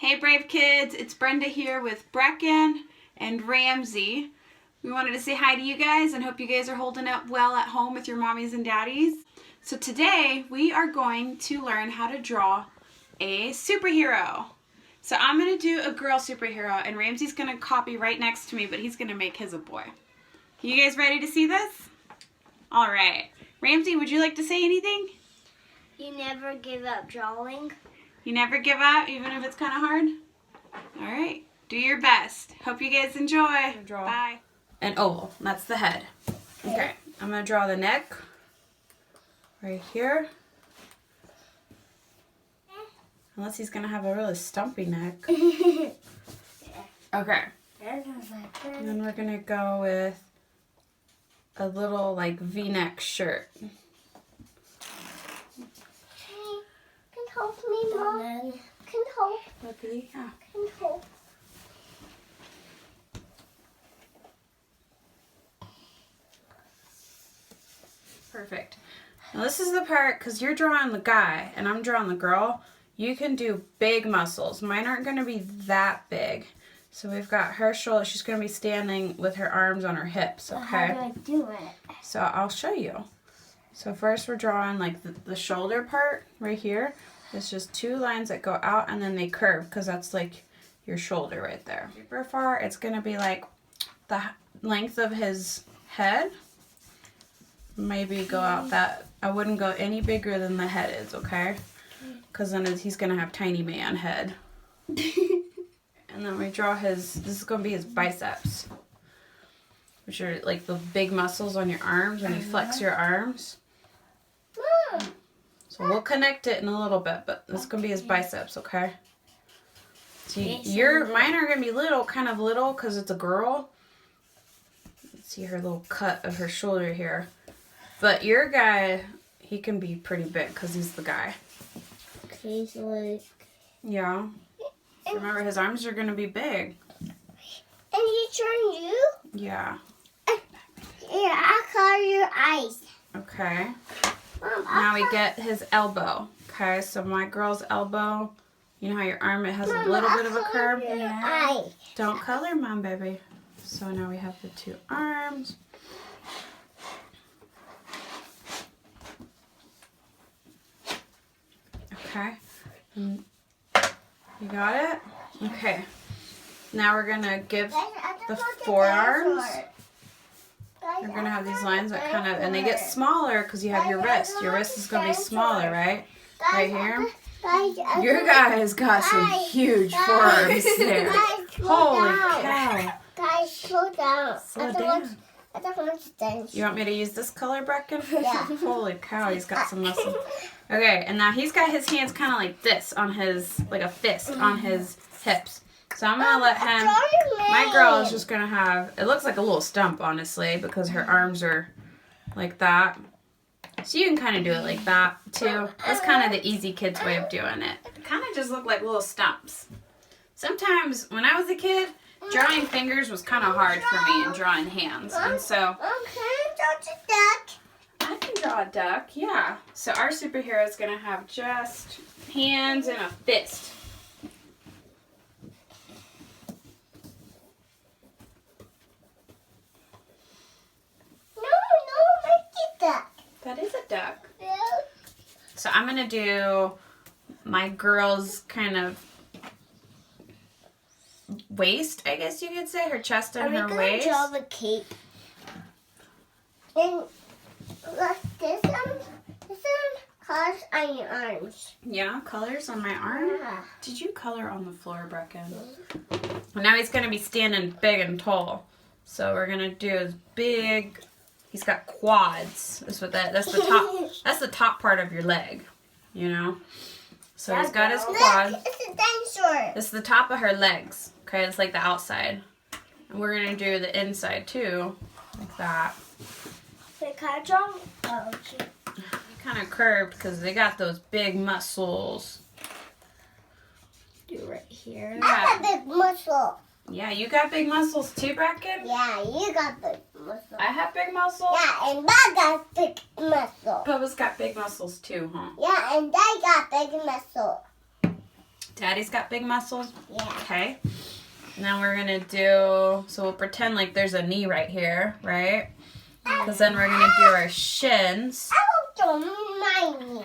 Hey brave kids, it's Brenda here with Brecken and Ramsey. We wanted to say hi to you guys and hope you guys are holding up well at home with your mommies and daddies. So today we are going to learn how to draw a superhero. So I'm going to do a girl superhero and Ramsey's going to copy right next to me, but he's going to make his a boy. You guys ready to see this? Alright. Ramsey, would you like to say anything? You never give up drawing. You never give up, even if it's kind of hard? Alright, do your best. Hope you guys enjoy. Bye. An oval, that's the head. Okay, I'm going to draw the neck right here. Unless he's going to have a really stumpy neck. Okay, and then we're going to go with a little like V-neck shirt. Help me, Mom. Can help. Puppy, yeah. Can help. Perfect. Now this is the part, because you're drawing the guy and I'm drawing the girl, you can do big muscles. Mine aren't going to be that big. So we've got her shoulder. She's going to be standing with her arms on her hips, okay? How do I do it? So I'll show you. So first we're drawing like the shoulder part right here. It's just two lines that go out and then they curve because that's like your shoulder right there. Super far, it's going to be like the length of his head. Maybe go out that. I wouldn't go any bigger than the head is, okay? Because then he's going to have tiny man head. And then we draw this is going to be his biceps. Which are like the big muscles on your arms when you flex your arms. So we'll connect it in a little bit, but this is going to be his biceps, okay? So mine are going to be little, kind of little, because it's a girl. Let's see her little cut of her shoulder here. But your guy, he can be pretty big, because he's the guy. He's like... Yeah. Remember, his arms are going to be big. And he's drawing you? Yeah. Yeah, I'll color your eyes. Okay. Mom, Now we get his elbow. Okay, so my girl's elbow, you know how your arm, it has a little bit of a curve? Yeah. Don't color, Mom, baby. So now we have the two arms. Okay. You got it? Okay. Now we're going to give the forearms. You're going to have these lines that kind of, and they get smaller because you have your wrist. Your wrist is going to be smaller, right? Right here. Your guy has got some huge forearms there. Holy cow. Guys, slow down. Slow down. I don't want to dance. You want me to use this color, Brecken? Yeah. Holy cow, he's got some muscle. Okay, and now he's got his hands kind of like this on his, like a fist on his hips. So I'm going to let him, my girl is just going to have, it looks like a little stump, honestly, because her arms are like that. So you can kind of do it like that, too. That's kind of the easy kid's way of doing it. It kind of just look like little stumps. Sometimes, when I was a kid, drawing fingers was kind of hard for me and drawing hands. And so, I can draw a duck, yeah. So our superhero is going to have just hands and a fist. That is a duck. So I'm going to do my girl's kind of waist, I guess you could say. Her chest and her waist. Draw the cape. And this colors on your arms. Yeah, colors on my arm. Yeah. Did you color on the floor, Brecken? Well, now he's going to be standing big and tall. So we're going to do his big... He's got quads. That's what that's the top. That's the top part of your leg, you know. So he's got his quads. Look, it's a dinosaur. This is the top of her legs. Okay, it's like the outside, and we're gonna do the inside too, like that. Wait, can I draw? Oh, shoot. Kind of curved because they got those big muscles. Do right here. Yeah. I have a big muscle. Yeah, you got big muscles too, Brecken? Yeah, you got big muscle. I have big muscles? Yeah, and I got big muscle. Bubba's got big muscles too, huh? Yeah, and I got big muscle. Daddy's got big muscles? Yeah. Okay. Now we're gonna do, so we'll pretend like there's a knee right here, right? Because then we're gonna do our shins. Don't mind me.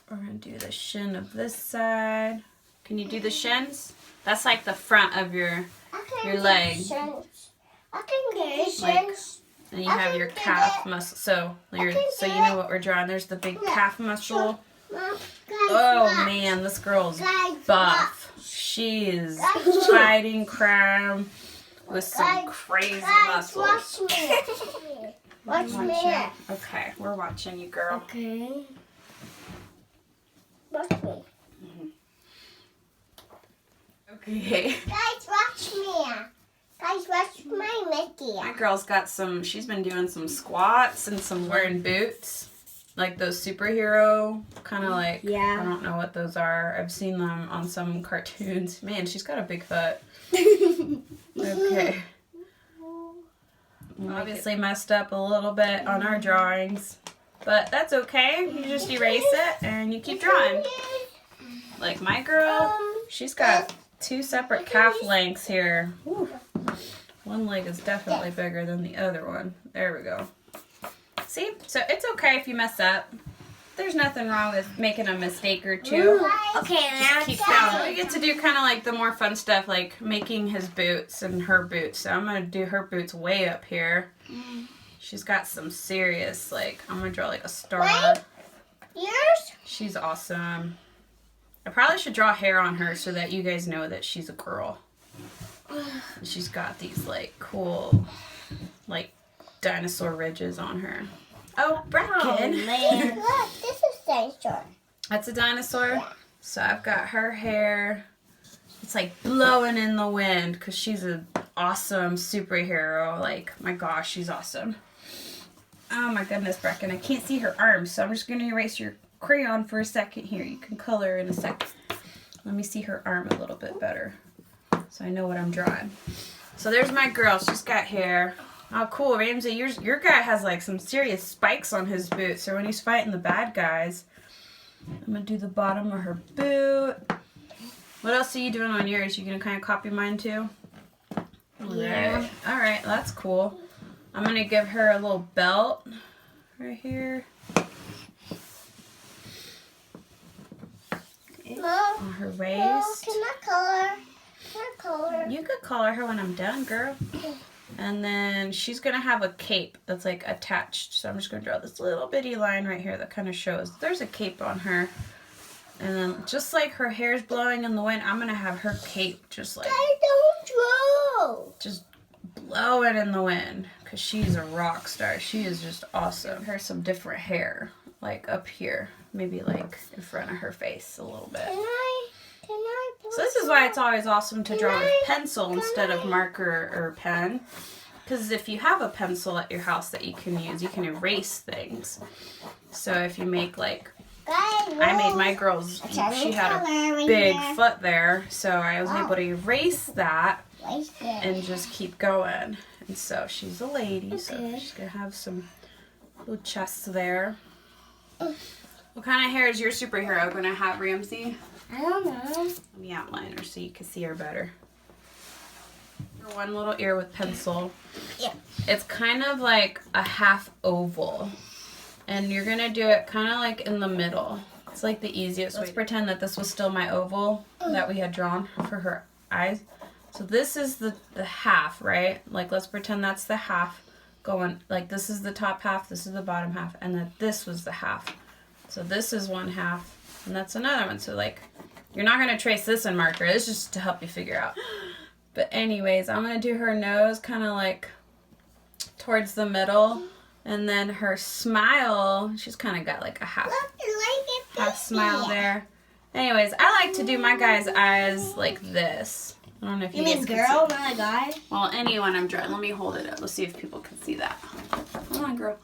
We're gonna do the shin of this side. Can you do the shins? That's like the front of your leg. I can get Like, shins. and you have your calf muscle. So you know what we're drawing. There's the big calf muscle. Oh man, this girl's buff. She is fighting crime with some crazy muscles. Watch me. Watch me. Okay, we're watching you, girl. Okay. Watch me. Okay. Guys, watch me. Guys, watch my Mickey. My girl's got some, she's been doing some squats and some wearing boots. Like those superhero, kind of like, Yeah. I don't know what those are. I've seen them on some cartoons. Man, she's got a big foot. Okay. Obviously messed up a little bit on our drawings. But that's okay. You just erase it and you keep drawing. Like my girl, she's got 2 separate calf lengths here. Whew. One leg is definitely bigger than the other one. There we go. See? So it's okay if you mess up. There's nothing wrong with making a mistake or two. Okay, now Keep going. We get to do kind of like the more fun stuff, like making his boots and her boots. So I'm going to do her boots way up here. She's got some serious, like, I'm going to draw like a star. yours. She's awesome. I probably should draw hair on her so that you guys know that she's a girl. She's got these like cool, like dinosaur ridges on her. Oh, Brecken. Man. Look, this is dinosaur. That's a dinosaur. So I've got her hair. It's like blowing in the wind because she's an awesome superhero. Like, my gosh, she's awesome. Oh my goodness, Brecken. I can't see her arms, so I'm just going to erase your crayon for a second here. You can color in a second. Let me see her arm a little bit better so I know what I'm drawing. So there's my girl. She's got hair. Oh, cool, Ramsey. Your guy has like some serious spikes on his boot, so when he's fighting the bad guys, I'm going to do the bottom of her boot. What else are you doing on yours? You going to kind of copy mine too? Yeah. All right, that's cool. I'm going to give her a little belt right here. On her waist. Can I color? Can I color? You could color her when I'm done, girl. And then she's going to have a cape that's like attached. So I'm just going to draw this little bitty line right here that kind of shows there's a cape on her. And then just like her hair's blowing in the wind, I'm going to have her cape just like I don't draw. just blowing in the wind because she's a rock star. She is just awesome. Give her some different hair like up here. Maybe like in front of her face a little bit. Can I So this is why it's always awesome to draw with pencil instead of marker or pen. Because if you have a pencil at your house that you can use, you can erase things. So if you make like, I made my girl's, she had a big foot there. So I was able to erase that and just keep going. And so she's a lady, so she's going to have some little chests there. What kind of hair is your superhero going to have, Ramsey? I don't know. Let me outline her so you can see her better. Her one little ear with pencil. Yeah. It's kind of like a half oval. And you're going to do it kind of like in the middle. It's like the easiest way. Let's pretend that this was still my oval that we had drawn for her eyes. So this is the half, right? Like let's pretend that's the half going, like this is the top half, this is the bottom half, and then this was the half. So this is one half, and that's another one. So like, you're not going to trace this in marker. This is just to help you figure out. But anyways, I'm going to do her nose kind of like towards the middle. And then her smile, she's kind of got like a half smile there. Anyways, I like to do my guy's eyes like this. I don't know if you guys can see. not a guy? Well, anyone I'm drawing. Let me hold it up. Let's see if people can see that. Come on, girl.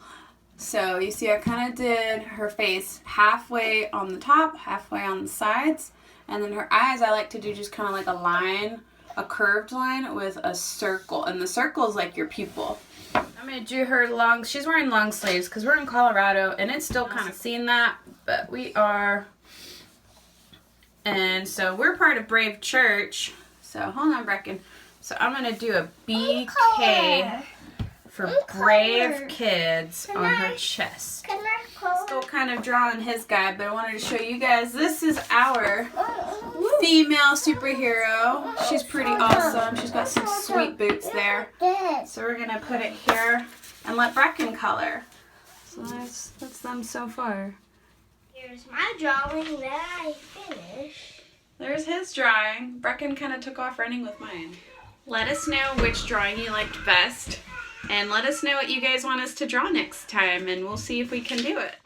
So you see I kind of did her face halfway on the top, halfway on the sides. And then her eyes I like to do just kind of like a line, a curved line with a circle. And the circle is like your pupil. I'm going to do her long, she's wearing long sleeves because we're in Colorado and it's still kind of seeing that. But we are And so we're part of Brave Church. So hold on, Brecken. So I'm going to do a BK for Brave Kids on her chest. Still kind of drawing his guy, but I wanted to show you guys. This is our female superhero. She's pretty awesome. She's got some sweet boots there. So we're going to put it here and let Brecken color. So that's them so far. Here's my drawing that I finished. There's his drawing. Brecken kind of took off running with mine. Let us know which drawing you liked best. And let us know what you guys want us to draw next time. And we'll see if we can do it.